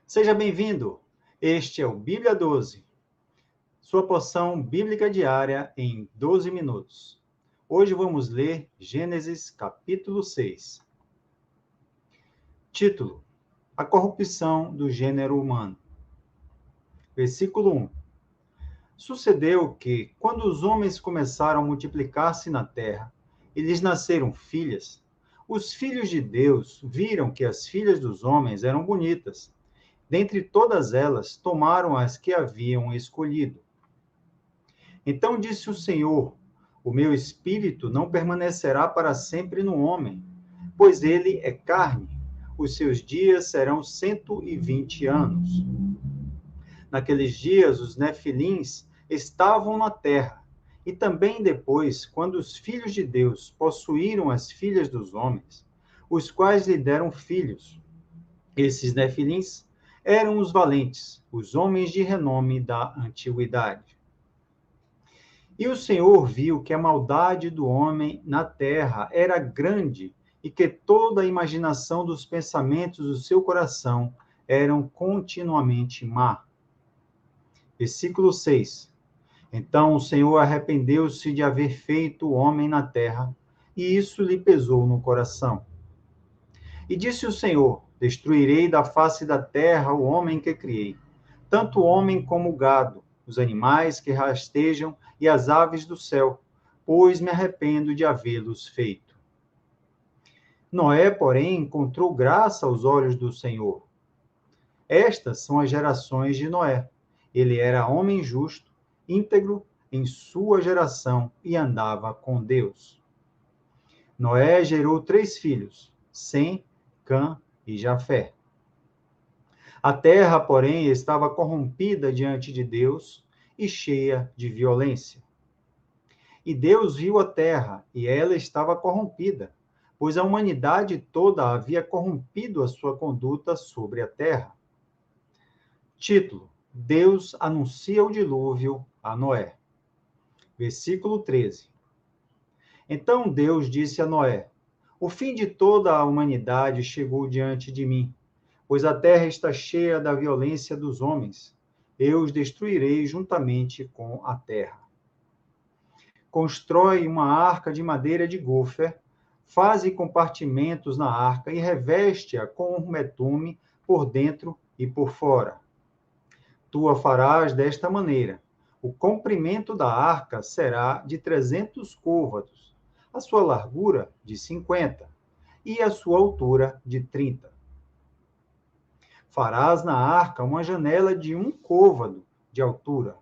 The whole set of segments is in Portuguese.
Seja bem-vindo. Este é o Bíblia 12, sua porção bíblica diária em 12 minutos. Hoje vamos ler Gênesis capítulo 6. Título: A corrupção do gênero humano. Versículo 1. Sucedeu que, quando os homens começaram a multiplicar-se na terra, e lhes nasceram filhas, os filhos de Deus viram que as filhas dos homens eram bonitas. Dentre todas elas, tomaram as que haviam escolhido. Então disse o Senhor: O meu espírito não permanecerá para sempre no homem, pois ele é carne. Os seus dias serão 120 anos. Naqueles dias, os nefilins estavam na terra, e também depois, quando os filhos de Deus possuíram as filhas dos homens, os quais lhe deram filhos. Esses nefilins eram os valentes, os homens de renome da antiguidade. E o Senhor viu que a maldade do homem na terra era grande e que toda a imaginação dos pensamentos do seu coração eram continuamente má. Versículo 6. Então o Senhor arrependeu-se de haver feito o homem na terra, e isso lhe pesou no coração. E disse o Senhor: Destruirei da face da terra o homem que criei, tanto o homem como o gado, os animais que rastejam e as aves do céu, pois me arrependo de havê-los feito. Noé, porém, encontrou graça aos olhos do Senhor. Estas são as gerações de Noé. Ele era homem justo, íntegro em sua geração e andava com Deus. Noé gerou 3 filhos, Sem, Cã e Jafé. A terra, porém, estava corrompida diante de Deus e cheia de violência. E Deus viu a terra, e ela estava corrompida, pois a humanidade toda havia corrompido a sua conduta sobre a terra. Título: Deus anuncia o dilúvio a Noé. Versículo 13. Então Deus disse a Noé: O fim de toda a humanidade chegou diante de mim, pois a terra está cheia da violência dos homens. Eu os destruirei juntamente com a terra. Constrói uma arca de madeira de gofer, faze compartimentos na arca e reveste-a com um betume por dentro e por fora. Tu a farás desta maneira: o comprimento da arca será de 300 côvados, a sua largura de 50 e a sua altura de 30. Farás na arca uma janela de 1 côvado de altura,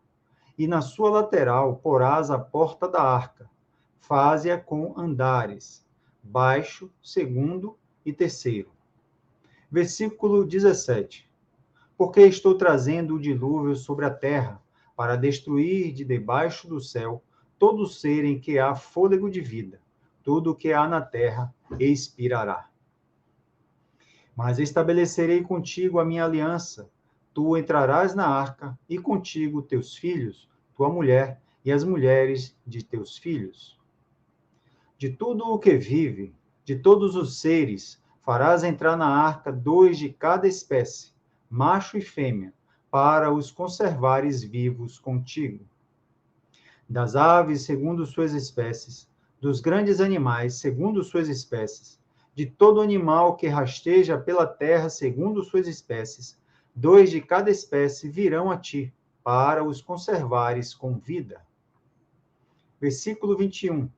e na sua lateral porás a porta da arca. Faze-a com andares, baixo, segundo e terceiro. Versículo 17. Porque estou trazendo o dilúvio sobre a terra, para destruir de debaixo do céu todo ser em que há fôlego de vida. Tudo o que há na terra expirará. Mas estabelecerei contigo a minha aliança. Tu entrarás na arca, e contigo teus filhos, tua mulher e as mulheres de teus filhos. De tudo o que vive, de todos os seres, farás entrar na arca 2 de cada espécie, macho e fêmea, para os conservares vivos contigo. Das aves, segundo suas espécies, dos grandes animais, segundo suas espécies, de todo animal que rasteja pela terra, segundo suas espécies, 2 de cada espécie virão a ti, para os conservares com vida. Versículo 21.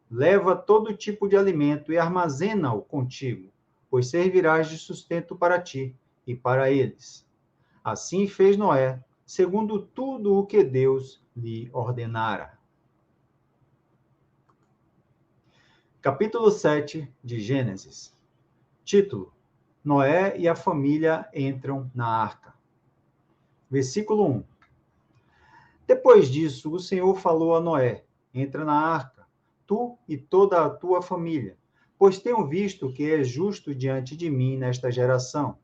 Leva todo tipo de alimento e armazena-o contigo, pois servirás de sustento para ti e para eles. Assim fez Noé, segundo tudo o que Deus lhe ordenara. Capítulo 7 de Gênesis. Título: Noé e a família entram na arca. Versículo 1. Depois disso, o Senhor falou a Noé: Entra na arca, tu e toda a tua família, pois tenho visto que és justo diante de mim nesta geração.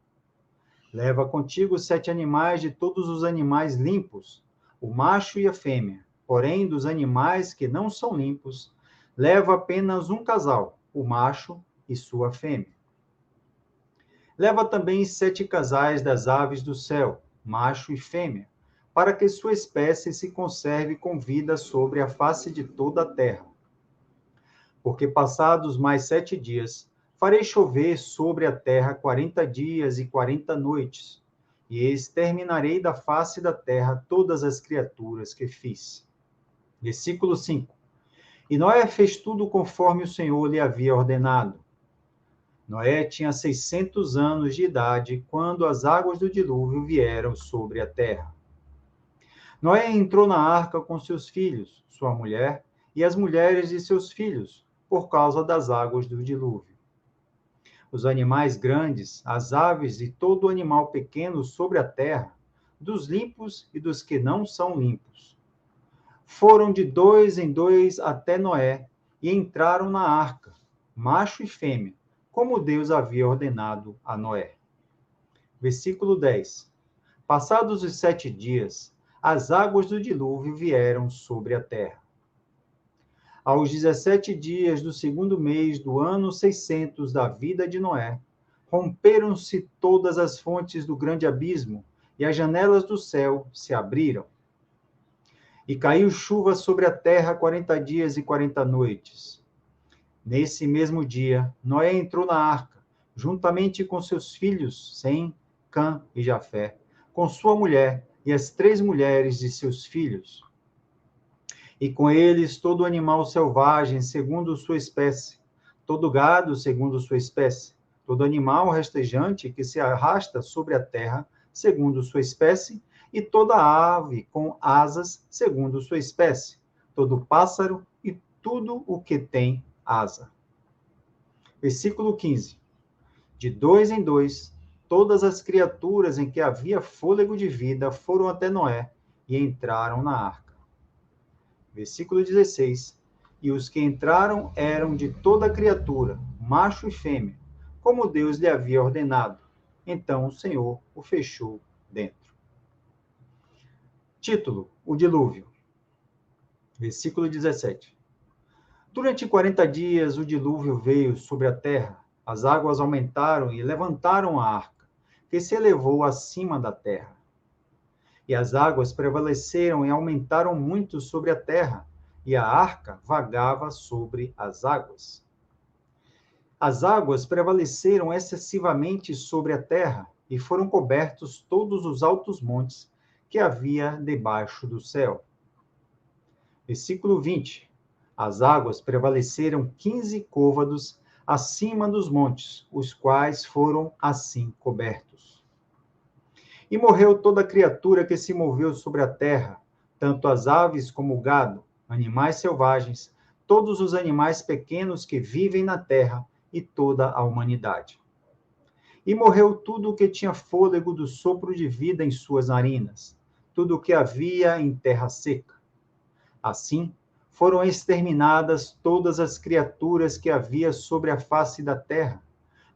Leva contigo 7 animais de todos os animais limpos, o macho e a fêmea. Porém, dos animais que não são limpos, leva apenas um casal, o macho e sua fêmea. Leva também 7 casais das aves do céu, macho e fêmea, para que sua espécie se conserve com vida sobre a face de toda a terra. Porque passados mais 7 dias, farei chover sobre a terra 40 dias e 40 noites, e exterminarei da face da terra todas as criaturas que fiz. Versículo 5. E Noé fez tudo conforme o Senhor lhe havia ordenado. Noé tinha 600 anos de idade quando as águas do dilúvio vieram sobre a terra. Noé entrou na arca com seus filhos, sua mulher e as mulheres de seus filhos, por causa das águas do dilúvio. Os animais grandes, as aves e todo animal pequeno sobre a terra, dos limpos e dos que não são limpos, foram de 2 em 2 até Noé e entraram na arca, macho e fêmea, como Deus havia ordenado a Noé. Versículo 10. Passados os 7 dias, as águas do dilúvio vieram sobre a terra. Aos 17 dias do segundo mês do ano 600 da vida de Noé, romperam-se todas as fontes do grande abismo, e as janelas do céu se abriram. E caiu chuva sobre a terra 40 dias e 40 noites. Nesse mesmo dia, Noé entrou na arca, juntamente com seus filhos, Sem, Cã e Jafé, com sua mulher e as 3 mulheres de seus filhos. E com eles todo animal selvagem, segundo sua espécie, todo gado, segundo sua espécie, todo animal rastejante que se arrasta sobre a terra, segundo sua espécie, e toda ave com asas, segundo sua espécie, todo pássaro e tudo o que tem asa. Versículo 15. De 2 em 2, todas as criaturas em que havia fôlego de vida foram até Noé e entraram na arca. Versículo 16. E os que entraram eram de toda criatura, macho e fêmea, como Deus lhe havia ordenado. Então o Senhor o fechou dentro. Título: O dilúvio. Versículo 17. Durante 40 dias o dilúvio veio sobre a terra, as águas aumentaram e levantaram a arca, que se elevou acima da terra. E as águas prevaleceram e aumentaram muito sobre a terra, e a arca vagava sobre as águas. As águas prevaleceram excessivamente sobre a terra, e foram cobertos todos os altos montes que havia debaixo do céu. Versículo 20. As águas prevaleceram 15 côvados acima dos montes, os quais foram assim cobertos. E morreu toda criatura que se moveu sobre a terra, tanto as aves como o gado, animais selvagens, todos os animais pequenos que vivem na terra e toda a humanidade. E morreu tudo o que tinha fôlego do sopro de vida em suas narinas, tudo o que havia em terra seca. Assim, foram exterminadas todas as criaturas que havia sobre a face da terra,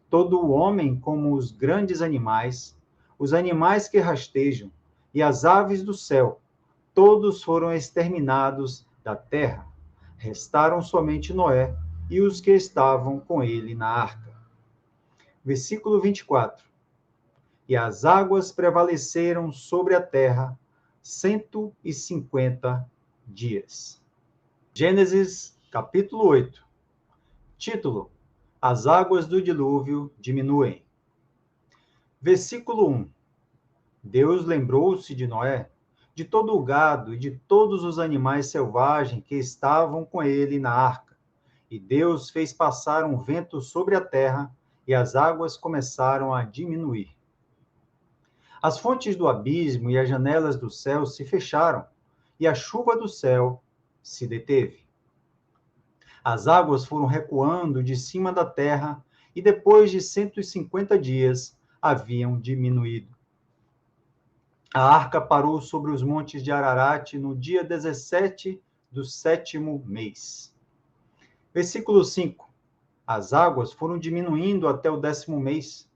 todo o homem como os grandes animais, os animais que rastejam e as aves do céu, todos foram exterminados da terra. Restaram somente Noé e os que estavam com ele na arca. Versículo 24. E as águas prevaleceram sobre a terra 150 dias. Gênesis, capítulo 8. Título: As águas do dilúvio diminuem. Versículo 1. Deus lembrou-se de Noé, de todo o gado e de todos os animais selvagens que estavam com ele na arca. E Deus fez passar um vento sobre a terra, e as águas começaram a diminuir. As fontes do abismo e as janelas do céu se fecharam, e a chuva do céu se deteve. As águas foram recuando de cima da terra, e depois de 150 dias haviam diminuído. A arca parou sobre os montes de Ararat no dia 17 do 7º mês. Versículo 5. As águas foram diminuindo até o 10º mês,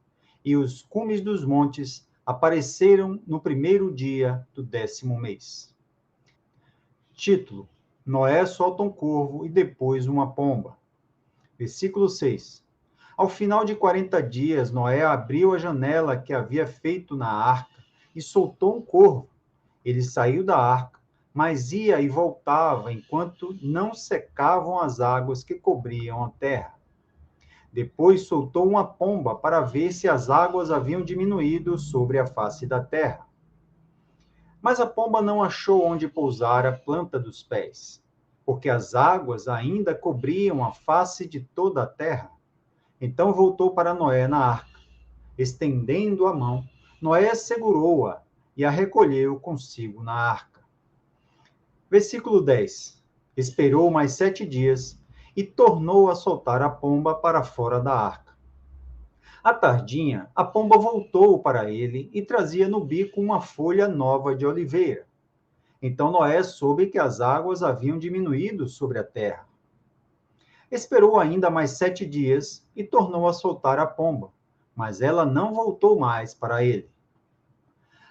e os cumes dos montes apareceram no primeiro dia do 10º mês. Título: Noé solta um corvo e depois uma pomba. Versículo 6. Ao final de 40 dias, Noé abriu a janela que havia feito na arca e soltou um corvo. Ele saiu da arca, mas ia e voltava enquanto não secavam as águas que cobriam a terra. Depois soltou uma pomba para ver se as águas haviam diminuído sobre a face da terra. Mas a pomba não achou onde pousar a planta dos pés, porque as águas ainda cobriam a face de toda a terra. Então voltou para Noé na arca. Estendendo a mão, Noé segurou-a e a recolheu consigo na arca. Versículo 10. Esperou mais 7 dias e tornou a soltar a pomba para fora da arca. À tardinha, a pomba voltou para ele e trazia no bico uma folha nova de oliveira. Então Noé soube que as águas haviam diminuído sobre a terra. Esperou ainda mais 7 dias e tornou a soltar a pomba, mas ela não voltou mais para ele.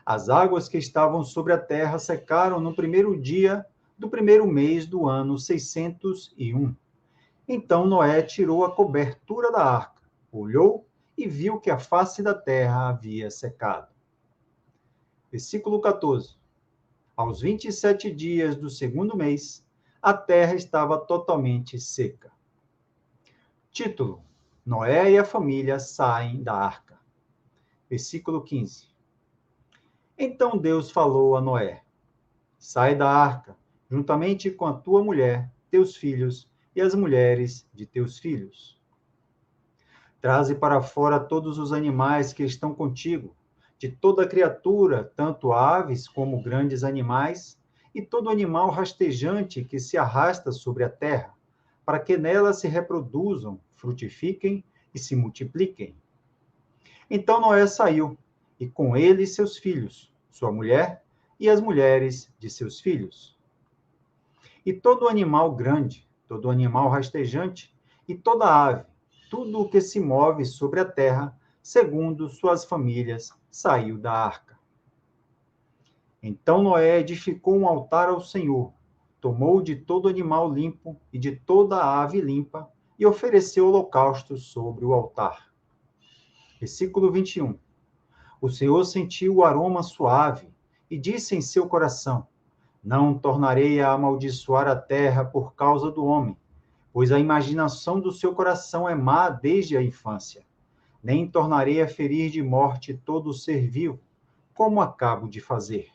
As águas que estavam sobre a terra secaram no primeiro dia do primeiro mês do ano 601. Então Noé tirou a cobertura da arca, olhou e viu que a face da terra havia secado. Versículo 14. Aos 27 dias do segundo mês, a terra estava totalmente seca. Título: Noé e a família saem da arca. Versículo 15. Então Deus falou a Noé: Sai da arca, juntamente com a tua mulher, teus filhos e as mulheres de teus filhos. Traze para fora todos os animais que estão contigo, de toda criatura, tanto aves como grandes animais, e todo animal rastejante que se arrasta sobre a terra, para que nela se reproduzam, frutifiquem e se multipliquem. Então Noé saiu, e com ele seus filhos, sua mulher e as mulheres de seus filhos. E todo animal grande, todo animal rastejante, e toda ave, tudo o que se move sobre a terra, segundo suas famílias, saiu da arca. Então Noé edificou um altar ao Senhor, tomou de todo animal limpo e de toda ave limpa, e ofereceu holocaustos sobre o altar. Versículo 21. O Senhor sentiu o aroma suave e disse em seu coração: Não tornarei a amaldiçoar a terra por causa do homem, pois a imaginação do seu coração é má desde a infância. Nem tornarei a ferir de morte todo o ser vivo, como acabo de fazer.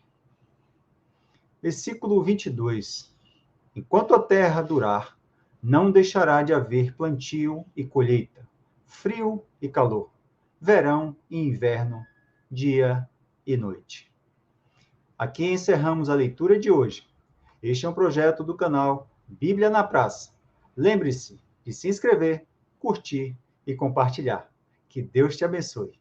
Versículo 22. Enquanto a terra durar, não deixará de haver plantio e colheita, frio e calor, verão e inverno, dia e noite. Aqui encerramos a leitura de hoje. Este é um projeto do canal Bíblia na Praça. Lembre-se de se inscrever, curtir e compartilhar. Que Deus te abençoe.